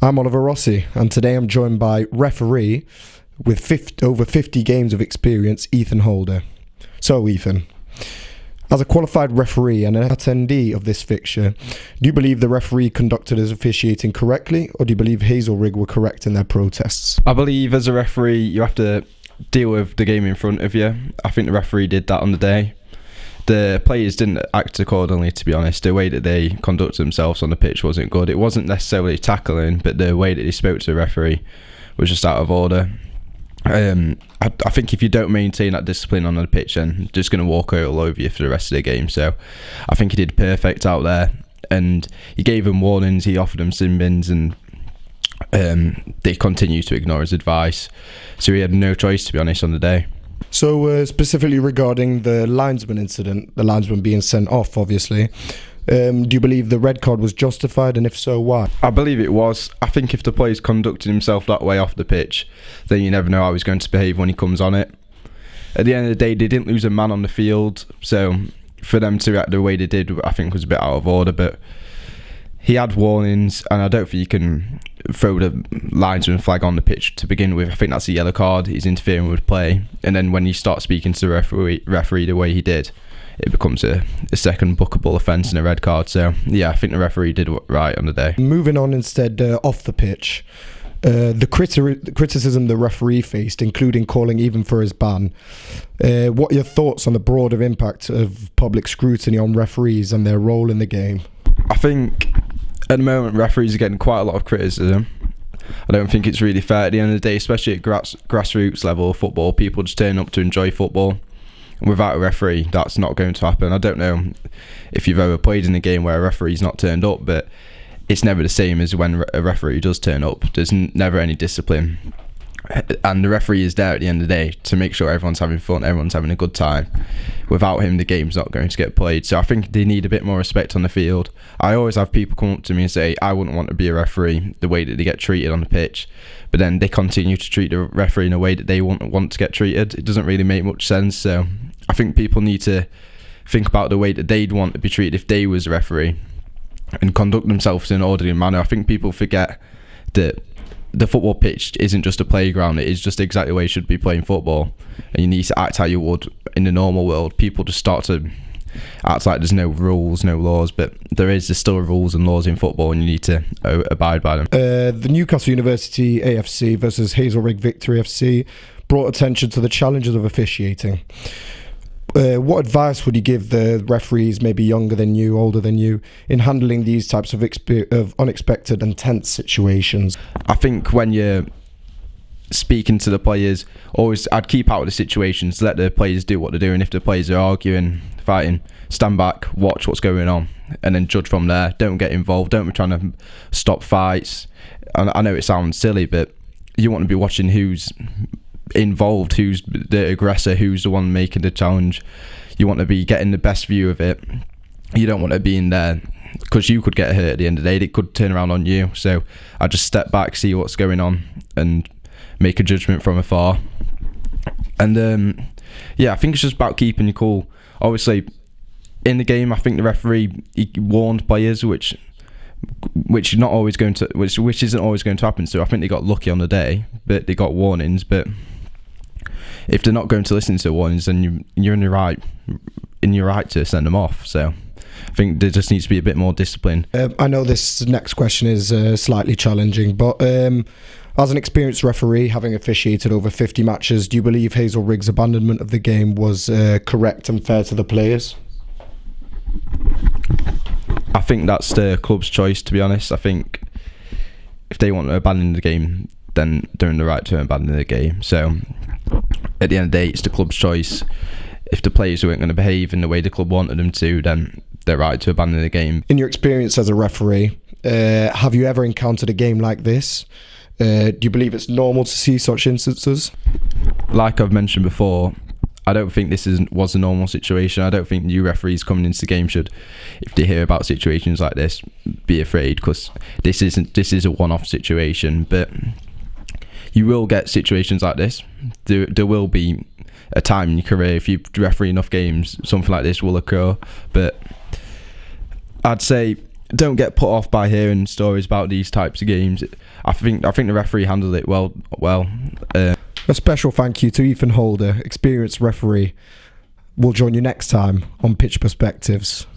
I'm Oliver Rossi, and today I'm joined by referee with over 50 games of experience, Ethan Holder. So, Ethan, as a qualified referee and an attendee of this fixture, do you believe the referee conducted his officiating correctly, or do you believe Hazelrig were correct in their protests? I believe as a referee, you have to deal with the game in front of you. I think the referee did that on the day. The players didn't act accordingly, to be honest. The way that they conducted themselves on the pitch wasn't good. It wasn't necessarily tackling, but the way that they spoke to the referee was just out of order. I think if you don't maintain that discipline on the pitch, then they're just going to walk all over you for the rest of the game. So I think he did perfect out there, and he gave them warnings, he offered them sin bins, and they continued to ignore his advice. So he had no choice, to be honest, on the day. So specifically regarding the linesman incident, the linesman being sent off, obviously, do you believe the red card was justified, and if so, why? I believe it was. I think if the player's conducted himself that way off the pitch, then you never know how he's going to behave when he comes on it. At the end of the day, they didn't lose a man on the field, so for them to react the way they did, I think was a bit out of order, but he had warnings, and I don't think you can throw the linesman flag on the pitch to begin with. I think that's a yellow card. He's interfering with play, and then when you start speaking to the referee the way he did, it becomes a second bookable offence and a red card. So yeah, I think the referee did right on the day. Moving on instead off the pitch, the criticism the referee faced, including calling even for his ban. What are your thoughts on the broader impact of public scrutiny on referees and their role in the game? I think at the moment referees are getting quite a lot of criticism. I don't think it's really fair at the end of the day, especially at grassroots level of football. People just turn up to enjoy football. Without a referee, that's not going to happen. I don't know if you've ever played in a game where a referee's not turned up, but it's never the same as when a referee does turn up. There's never any discipline, and the referee is there at the end of the day to make sure everyone's having fun, everyone's having a good time. Without him, the game's not going to get played. So I think they need a bit more respect on the field. I always have people come up to me and say, I wouldn't want to be a referee the way that they get treated on the pitch, but then they continue to treat the referee in a way that they want to get treated. It doesn't really make much sense. So I think people need to think about the way that they'd want to be treated if they was a referee and conduct themselves in an orderly manner. I think people forget that the football pitch isn't just a playground. It is just exactly the way you should be playing football, and you need to act how you would in the normal world. People just start to act like there's no rules, no laws, but there's still rules and laws in football, and you need to abide by them. The Newcastle University AFC versus Hazelrig Victory FC brought attention to the challenges of officiating. What advice would you give the referees, maybe younger than you, older than you, in handling these types of unexpected and tense situations? I think when you're speaking to the players, I'd keep out of the situations, let the players do what they're doing. If the players are arguing, fighting, stand back, watch what's going on, and then judge from there. Don't get involved. Don't be trying to stop fights. I know it sounds silly, but you want to be watching who's involved, who's the aggressor, who's the one making the challenge. You want to be getting the best view of it. You don't want to be in there because you could get hurt at the end of the day. It could turn around on you. So I just step back, see what's going on, and make a judgment from afar. And yeah, I think it's just about keeping your cool. Obviously in the game, I think the referee, he warned players, which isn't always going to happen. So I think they got lucky on the day, but they got warnings. But if they're not going to listen to warnings, then you're in your right to send them off. So I think there just needs to be a bit more discipline. I know this next question is slightly challenging, but as an experienced referee, having officiated over 50 matches, do you believe Hazelrig's abandonment of the game was correct and fair to the players? I think that's the club's choice, to be honest. I think if they want to abandon the game, then they're in the right to abandon the game. So at the end of the day, it's the club's choice. If the players weren't going to behave in the way the club wanted them to, then they're right to abandon the game. In your experience as a referee, have you ever encountered a game like this? Do you believe it's normal to see such instances? Like I've mentioned before, I don't think this was a normal situation. I don't think new referees coming into the game should, if they hear about situations like this, be afraid, because this is a one-off situation. But you will get situations like this. There will be a time in your career, if you referee enough games, something like this will occur. But I'd say don't get put off by hearing stories about these types of games. I think the referee handled it well. A special thank you to Ethan Holder, experienced referee. We'll join you next time on Pitch Perspectives.